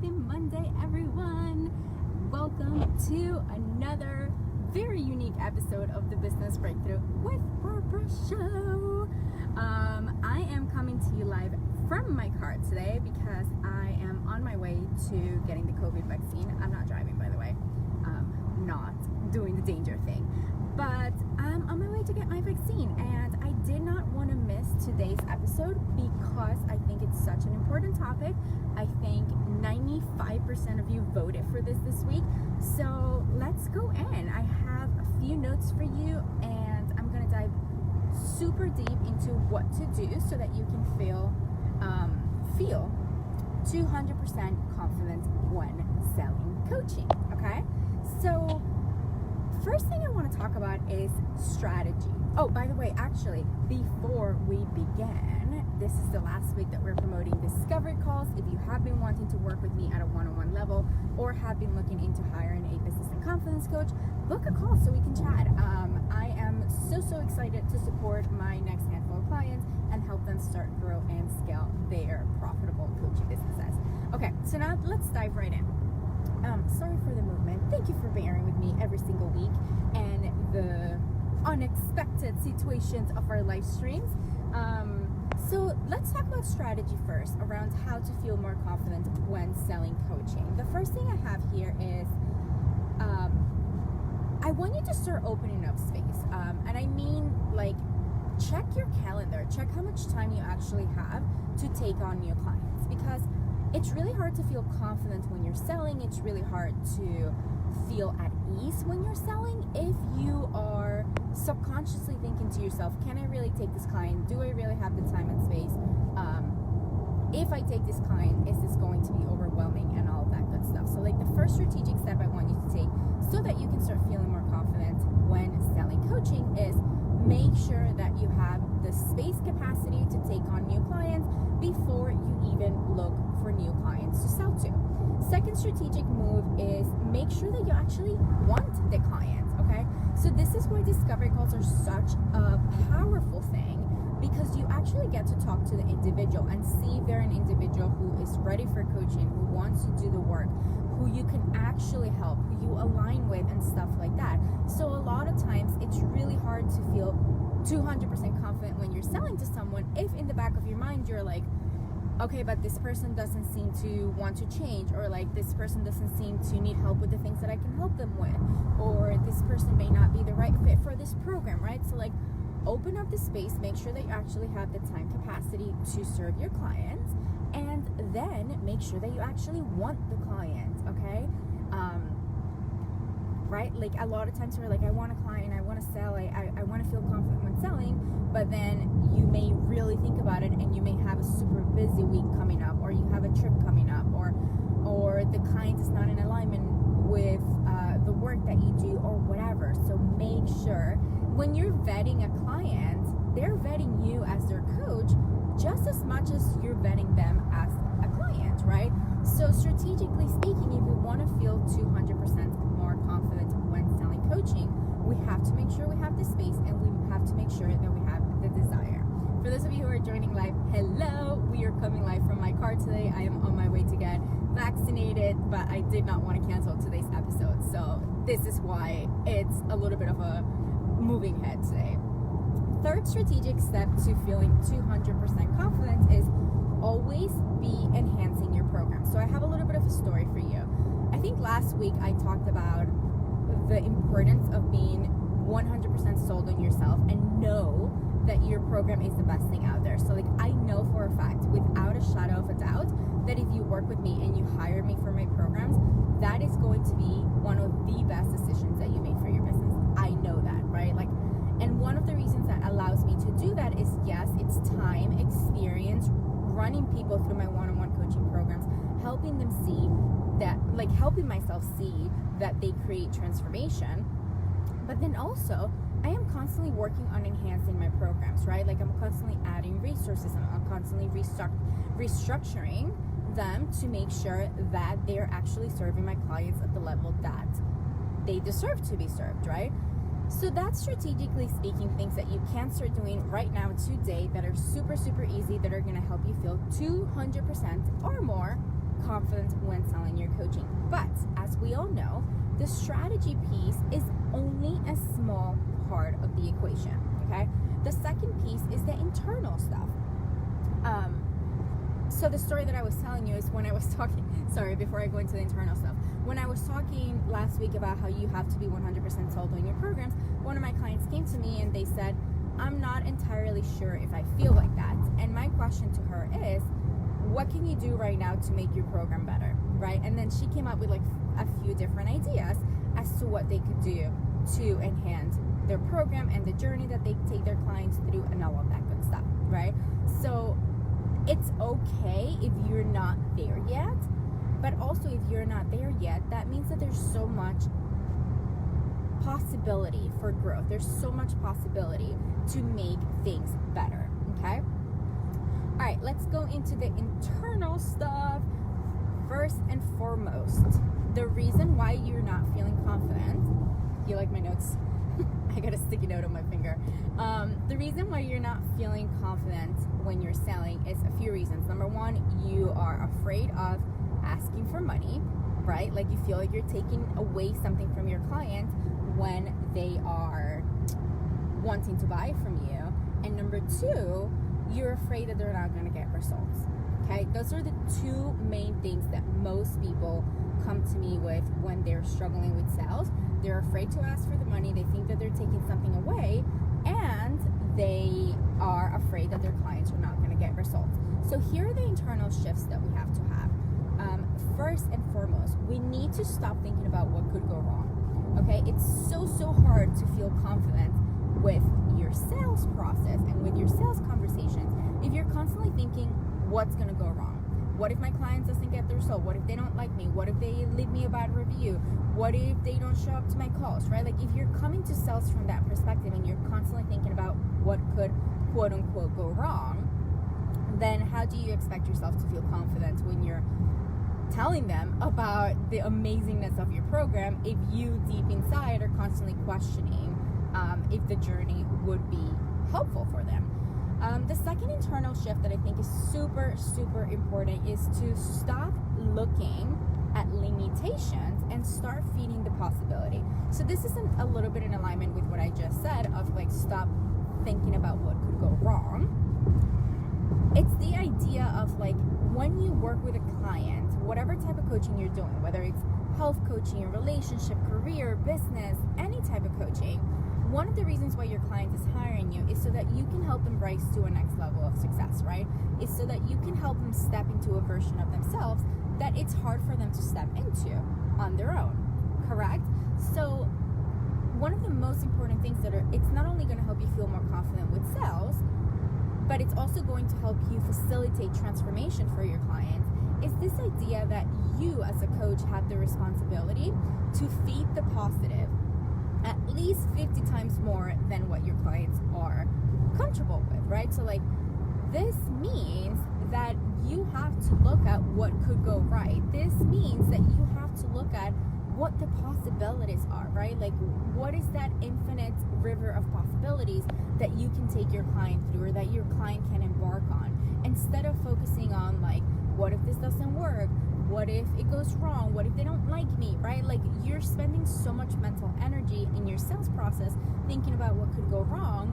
Happy Monday, everyone. Welcome to another very unique episode of the Business Breakthrough with Barbara show. I am coming to you live from my car today because I am on my way to getting the COVID vaccine. I'm not driving, by the way. Not doing the danger thing. But I'm on my way to get my vaccine, and I did not want to miss today's episode because I think it's such an important topic. I think 95% of you voted for this week, so let's go in. I have a few notes for you, and I'm going to dive super deep into what to do so that you can feel 200% confident when selling coaching, okay? So first thing I want to talk about is strategy. Oh, by the way, actually, before we begin, this is the last week that we're promoting discovery calls. If you have been wanting to work with me at a one-on-one level or have been looking into hiring a business and confidence coach, book a call so we can chat. I am so excited to support my next handful of clients and help them start, grow, and scale their profitable coaching businesses. Okay, so now let's dive right in. Sorry for the movement. Thank you for bearing with me every single week and the unexpected situations of our live streams. So let's talk about strategy first around how to feel more confident when selling coaching. The first thing I have here is I want you to start opening up space. And I mean, like, check your calendar, check how much time you actually have to take on new clients, because it's really hard to feel confident when you're selling. It's really hard to feel at ease when you're selling if you are subconsciously thinking to yourself, can I really take this client? Do I really have the time and space? If I take this client, is this going to be overwhelming and all of that good stuff? So like the first strategic step I want you to take so that you can start feeling more confident when selling coaching is make sure that you have the space capacity to take on new clients before you even look for new clients to sell to. Second strategic move is make sure that you actually want the client, okay? So this is why discovery calls are such a powerful thing, because you actually get to talk to the individual and see if they're an individual who is ready for coaching, who wants to do the work, who you can actually help, who you align with, and stuff like that. So a lot of times it's really hard to feel 200% confident when you're selling to someone if in the back of your mind you're like, okay, but this person doesn't seem to want to change, or like this person doesn't seem to need help with the things that I can help them with, or this person may not be the right fit for this program, right? So like open up the space, make sure that you actually have the time capacity to serve your clients, and then make sure that you actually want the client, okay? Right? Like a lot of times we're like, I want a client, I want to sell, I want to feel confident when selling, but then you may really think about it and you may have a super busy week coming up, or you have a trip coming up, or the client is not in alignment with the work that you do or whatever. So make sure when you're vetting a client, they're vetting you as their coach just as much as you're vetting them as a client, right? So strategically speaking, if we want to feel 200% more confident when selling coaching, we have to make sure we have the space, and we have to make sure that we have the desire. For those of you who are joining live, hello, we are coming live from my car today. I am on my way to get vaccinated, but I did not want to cancel today's episode, so this is why it's a little bit of a moving head today. Third strategic step to feeling 200% confident is always be enhancing your program. So I have a little bit of a story for you. I think last week I talked about the importance of being 100% sold on yourself and know that your program is the best thing out there. So like I know for a fact, without a shadow of a doubt, that if you work with me and you hire me for my programs, that is going to be one of the best decisions that you make for your business. I know that, right? Like, and one of the reasons that allows me to do that is, yes, it's time, experience, running people through my one-on-one coaching programs, helping them see that, like helping myself see that they create transformation. But then also, I am constantly working on enhancing my programs, right? Like I'm constantly adding resources, and I'm constantly restructuring them to make sure that they're actually serving my clients at the level that they deserve to be served, right? So that's strategically speaking things that you can start doing right now today that are super easy, that are going to help you feel 200% or more confident when selling your coaching. But as we all know, the strategy piece is only a small part of the equation, okay? The second piece is the internal stuff. So the story that I was telling you is when I was talking, sorry, before I go into the internal stuff, when I was talking last week about how you have to be 100% sold on your programs, one of my clients came to me and they said, I'm not entirely sure if I feel like that. And my question to her is, what can you do right now to make your program better, right? And then she came up with like a few different ideas as to what they could do to enhance their program and the journey that they take their clients through and all of that good stuff, right? So it's okay if you're not there yet, but also if you're not there yet, that means that there's so much possibility for growth. There's so much possibility to make things better, okay? All right, let's go into the internal stuff. First and foremost, the reason why you're not feeling confident, you like my notes? I got a sticky note on my finger. The reason why you're not feeling confident when you're selling is a few reasons. Number one, you are afraid of asking for money, right? Like you feel like you're taking away something from your client when they are wanting to buy from you. And number two, you're afraid that they're not going to get results. Okay, those are the two main things that most people come to me with when they're struggling with sales. They're afraid to ask for the money, they think that they're taking something away, and they are afraid that their clients are not going to get results. So here are the internal shifts that we have to have. First and foremost, we need to stop thinking about what could go wrong. Okay, it's so hard to feel confident with your sales process and with your sales conversations if you're constantly thinking, what's going to go wrong? What if my client doesn't get the result? What if they don't like me? What if they leave me a bad review? What if they don't show up to my calls, right? Like if you're coming to sales from that perspective and you're constantly thinking about what could quote unquote go wrong, then how do you expect yourself to feel confident when you're telling them about the amazingness of your program if you deep inside are constantly questioning if the journey would be helpful for them? The second internal shift that I think is super important is to stop looking at limitations and start feeding the possibility. So this is a little bit in alignment with what I just said of like stop thinking about what could go wrong. It's the idea of like when you work with a client, whatever type of coaching you're doing, whether it's health coaching, relationship, career, business, any type of coaching, one of the reasons why your client is hiring you is so that you can help them rise to a next level of success, right? It's so that you can help them step into a version of themselves that it's hard for them to step into on their own, correct? So one of the most important things it's not only going to help you feel more confident with sales, but it's also going to help you facilitate transformation for your clients, is this idea that you as a coach have the responsibility to feed the positive at least 50 times more than what your clients are comfortable with, right? So like this means that you have to look at what could go right. This means that you have to look at what the possibilities are, right? Like what is that infinite river of possibilities that you can take your client through or that your client can embark on, instead of focusing on like, what if this doesn't work? What if it goes wrong? What if they don't like me, right? Like you're spending so much mental energy in your sales process thinking about what could go wrong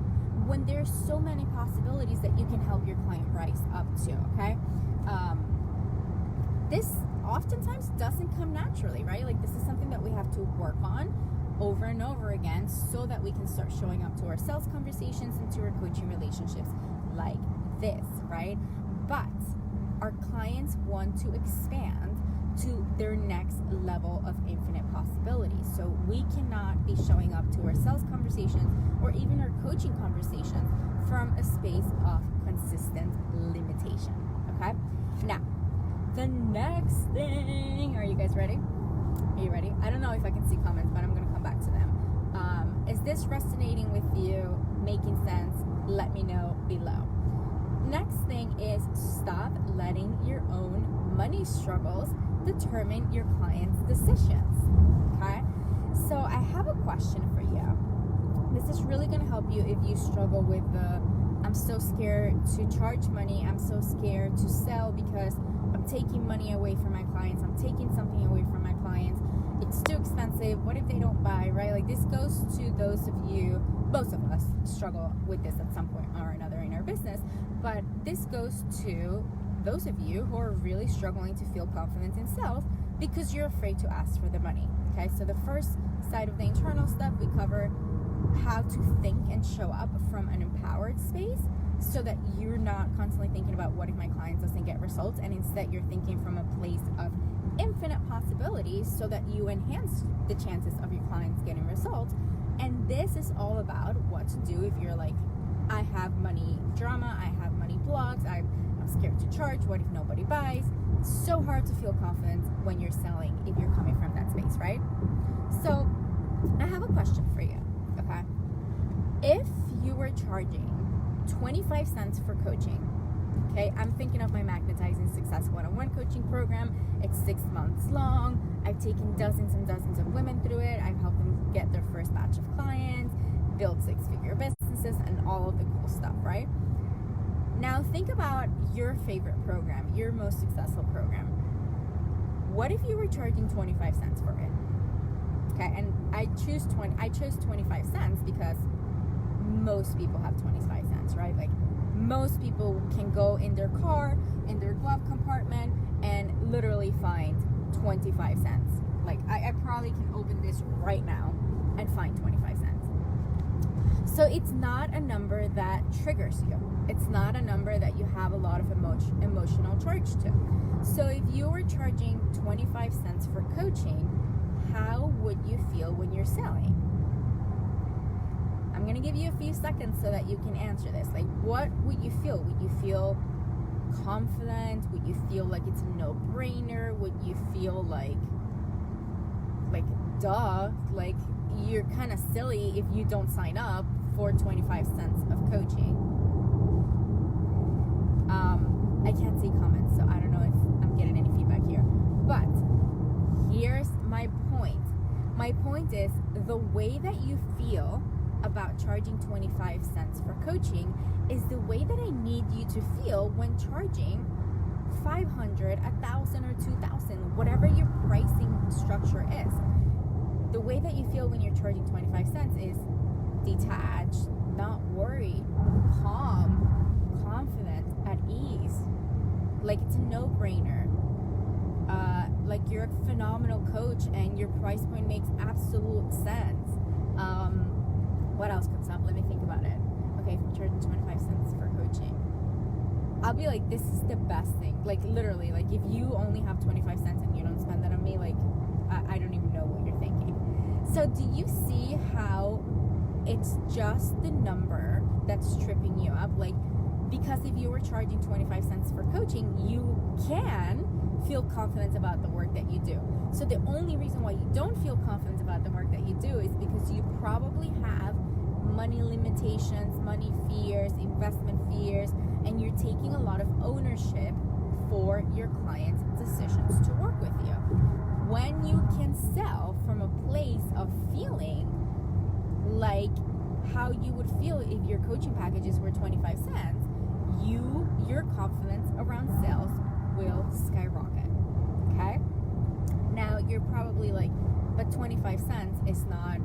when there's so many possibilities that you can help your client rise up to, okay? This oftentimes doesn't come naturally, right? Like this is something that we have to work on over and over again so that we can start showing up to our sales conversations and to our coaching relationships like this, right? But our clients want to expand to their next level of infinite possibilities. So we cannot be showing up to our sales conversations or even our coaching conversations from a space of consistent limitation, okay? Now, the next thing, are you guys ready? Are you ready? I don't know if I can see comments, but I'm going to come back to them. Is this resonating with you, making sense? Let me know below. Next thing is stop letting your own money struggles determine your clients' decisions, okay? So I have a question for you. This is really going to help you if you struggle with I'm so scared to charge money, I'm so scared to sell because I'm taking money away from my clients. I'm taking something away from my clients. It's too expensive. What if they don't buy, right? Like, this goes to those of you, most of us struggle with this at some point or another in our business, but this goes to those of you who are really struggling to feel confident in self because you're afraid to ask for the money. Okay, so the first side of the internal stuff, we cover how to think and show up from an empowered space so that you're not constantly thinking about what if my client doesn't get results, and instead you're thinking from a place of infinite possibilities so that you enhance the chances of your clients getting results. And this is all about what to do if you're like, I have money drama, I have money blocks, I'm scared to charge, what if nobody buys? It's so hard to feel confident when you're selling if you're coming from that space, right? So I have a question for you, okay? If you were charging 25 cents for coaching, okay, I'm thinking of my Magnetizing Success one-on-one coaching program. It's 6 months long. I've taken dozens and dozens of women through it. I've helped them get their first batch of clients, build six-figure businesses, and all of the cool stuff, right? Now think about your favorite program, your most successful program. What if you were charging 25 cents for it? Okay, and I chose 25 cents because most people have 25 cents, right? Like, most people can go in their car, in their glove compartment, and literally find 25 cents. Like, I probably can open this right now and find 25 cents. So it's not a number that triggers you. It's not a number that you have a lot of emotional charge to. So if you were charging 25 cents for coaching, how would you feel when you're selling? I'm going to give you a few seconds so that you can answer this. Like, what would you feel? Would you feel confident? Would you feel like it's a no-brainer? Would you feel like duh, like you're kind of silly if you don't sign up for 25 cents of coaching? I can't see comments, so I don't know if I'm getting any feedback here. But here's my point. My point is, the way that you feel about charging 25 cents for coaching is the way that I need you to feel when charging 500, 1,000, or 2,000, whatever your pricing structure is. The way that you feel when you're charging 25 cents is detached, not worried, calm, confident, at ease. Like, it's a no-brainer. Like, you're a phenomenal coach and your price point makes absolute sense. What else comes up? Let me think about it. Okay, if I'm charging 25 cents for coaching, I'll be like, this is the best thing. Like, literally, like, if you only have 25 cents and you don't spend that on me, like, I don't even know what you're thinking. So do you see how it's just the number that's tripping you up? Like, because if you were charging 25 cents for coaching, you can feel confident about the work that you do. So the only reason why you don't feel confident about the work that you do is because you probably have money limitations, money fears, investment fears, and you're taking a lot of ownership for your clients' decisions to work with you. When you can sell from a place of feeling like how you would feel if your coaching packages were 25 cents, your confidence around sales will skyrocket. Okay? Now you're probably like, but 25 cents is not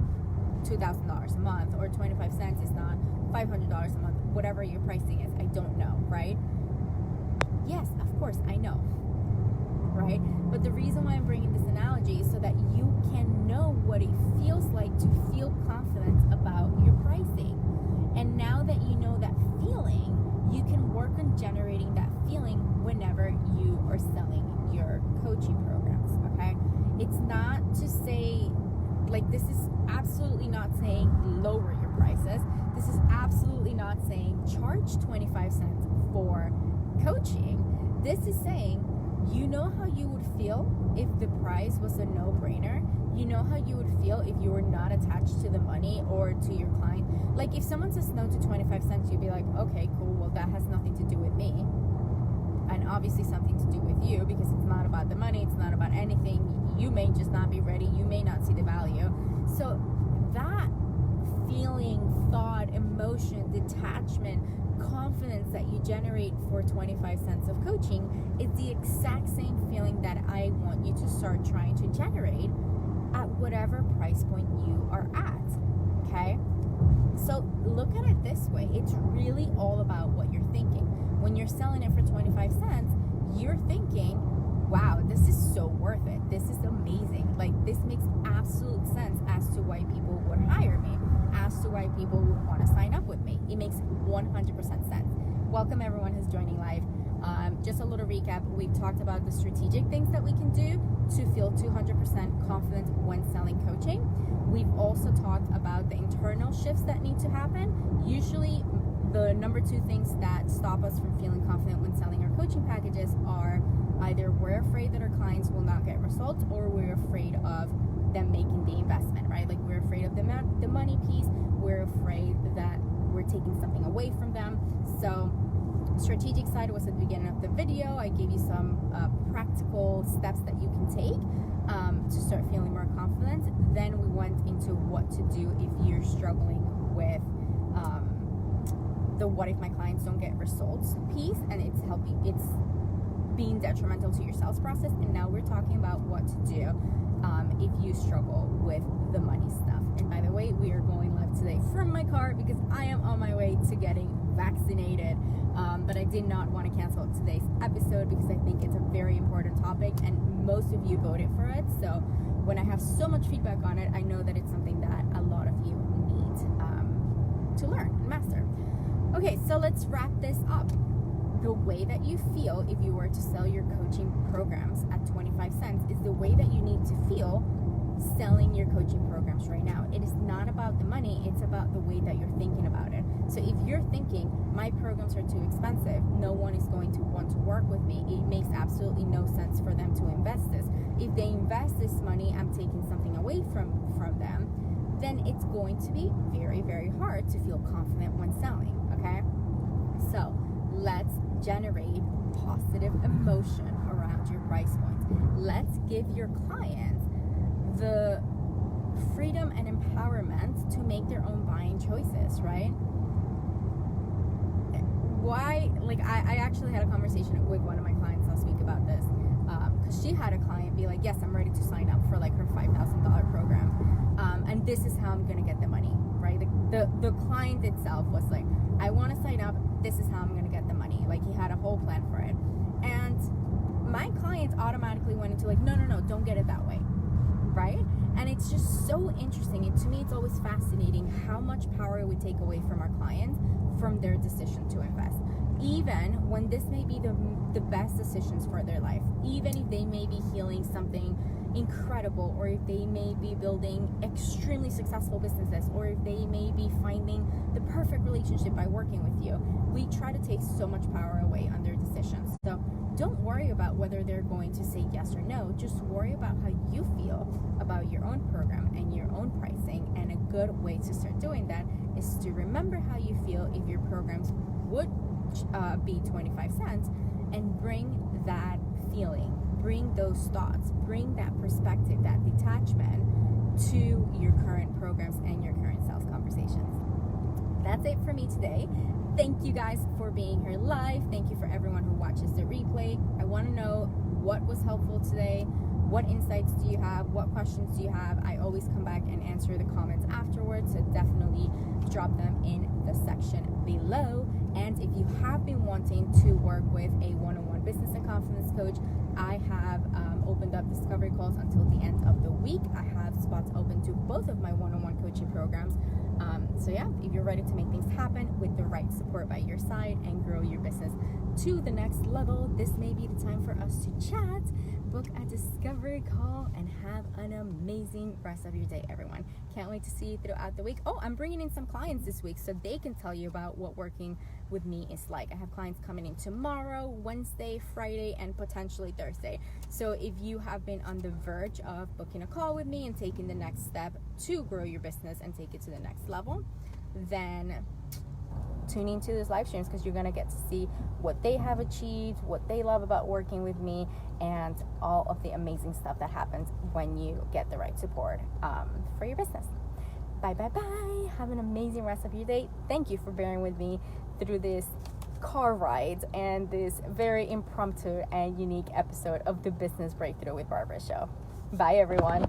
$2,000 a month, or 25 cents is not $500 a month, whatever your pricing is. I don't know, right? Yes, of course, I know, right? But the reason why I'm bringing this analogy is so that you can know what it feels like to feel confident about your pricing. And now that you know that feeling, you can work on generating that feeling whenever you are selling your coaching programs, okay? It's not to say, like, this is absolutely not saying lower your prices. This is absolutely not saying charge 25 cents for coaching. This is saying, you know how you would feel if the price was a no-brainer? You know how you would feel if you were not attached to the money or to your client? Like, if someone says no to 25 cents, you'd be like, okay, cool, well, that has nothing to do with me. And obviously something to do with you, because it's not about the money, it's not about anything. You may just not be ready, you may not see the value. So that feeling, thought, emotion, detachment, confidence that you generate for 25 cents of coaching is the exact same feeling that I want you to start trying to generate at whatever price point you are at, okay? So look at it this way. It's really all about what you're thinking. When you're selling it for 25 cents, you're thinking, wow, this is so worth it. This is amazing. Like, this makes absolute sense as to why people would hire me, as to why people would want to sign up with me. It makes 100% sense. Welcome everyone who's joining live. Just a little recap. We've talked about the strategic things that we can do to feel 200% confident when selling coaching. We've also talked about the internal shifts that need to happen. Usually the number 2 things that stop us from feeling confident when selling our coaching packages are either we're afraid that our clients will not get results, or we're afraid of them making the investment, right? Like, we're afraid of the money piece. We're afraid that we're taking something away from them. So strategic side was at the beginning of the video. I gave you some practical steps that you can take to start feeling more confident. Then we went into what to do if you're struggling with the what if my clients don't get results piece, and it's being detrimental to your sales process. And now we're talking about what to do if you struggle with the money stuff. And by the way, we are going live today from my car because I am on my way to getting vaccinated. But I did not want to cancel today's episode because I think it's a very important topic and most of you voted for it. So when I have so much feedback on it, I know that it's something that a lot of you need to learn and master. Okay, so let's wrap this up. The way that you feel if you were to sell your coaching programs at 25 cents is the way that you need to feel selling your coaching programs right now. It is not about the money, it's about the way that you're thinking about it. So if you're thinking, my programs are too expensive, no one is going to want to work with me, it makes absolutely no sense for them to invest this. If they invest this money, I'm taking something away from them, then it's going to be very, very hard to feel confident when selling, okay? So let's generate positive emotion around your price points. Let's give your clients the freedom and empowerment to make their own buying choices, right? Why, like, I actually had a conversation with one of my clients last week about this, because she had a client be like, yes, I'm ready to sign up for like her $5,000 program, and this is how I'm gonna get the money, right? The client itself was like, I want to sign up, this is how I'm gonna get the money. Like, he had a whole plan for it, and my clients automatically went into like, no, don't get it that way, right? And it's just so interesting, and to me it's always fascinating how much power we take away from our clients from their decision to invest, even when this may be the best decisions for their life, even if they may be healing something incredible, or if they may be building extremely successful businesses, or if they may be finding the perfect relationship by working with you. We try to take so much power away on their decisions. So don't worry about whether they're going to say yes or no. Just worry about how you feel about your own program and your own pricing. And a good way to start doing that is to remember how you feel if your programs would be 25 cents, and bring that feeling, bring those thoughts, bring that perspective, that detachment to your current programs and your current sales conversations. That's it for me today. Thank you guys for being here live. Thank you for everyone who watches the replay. I want to know what was helpful today. What insights do you have? What questions do you have? I always come back and answer the comments afterwards, so definitely drop them in the section below. And if you have been wanting to work with a one-on-one business and confidence coach, I have opened up discovery calls until the end of the week. I have spots open to both of my one-on-one coaching programs. So yeah, if you're ready to make things happen with the right support by your side and grow your business to the next level, this may be the time for us to chat. Book a discovery call and have an amazing rest of your day, everyone. Can't wait to see you throughout the week. Oh, I'm bringing in some clients this week so they can tell you about what working with me is like. I have clients coming in tomorrow, Wednesday, Friday, and potentially Thursday. So if you have been on the verge of booking a call with me and taking the next step to grow your business and take it to the next level, then tune into these live streams, because you're going to get to see what they have achieved, what they love about working with me, and all of the amazing stuff that happens when you get the right support for your business. Bye. Have an amazing rest of your day. Thank you for bearing with me through this car ride and this very impromptu and unique episode of the Business Breakthrough with Barbara show. Bye, everyone.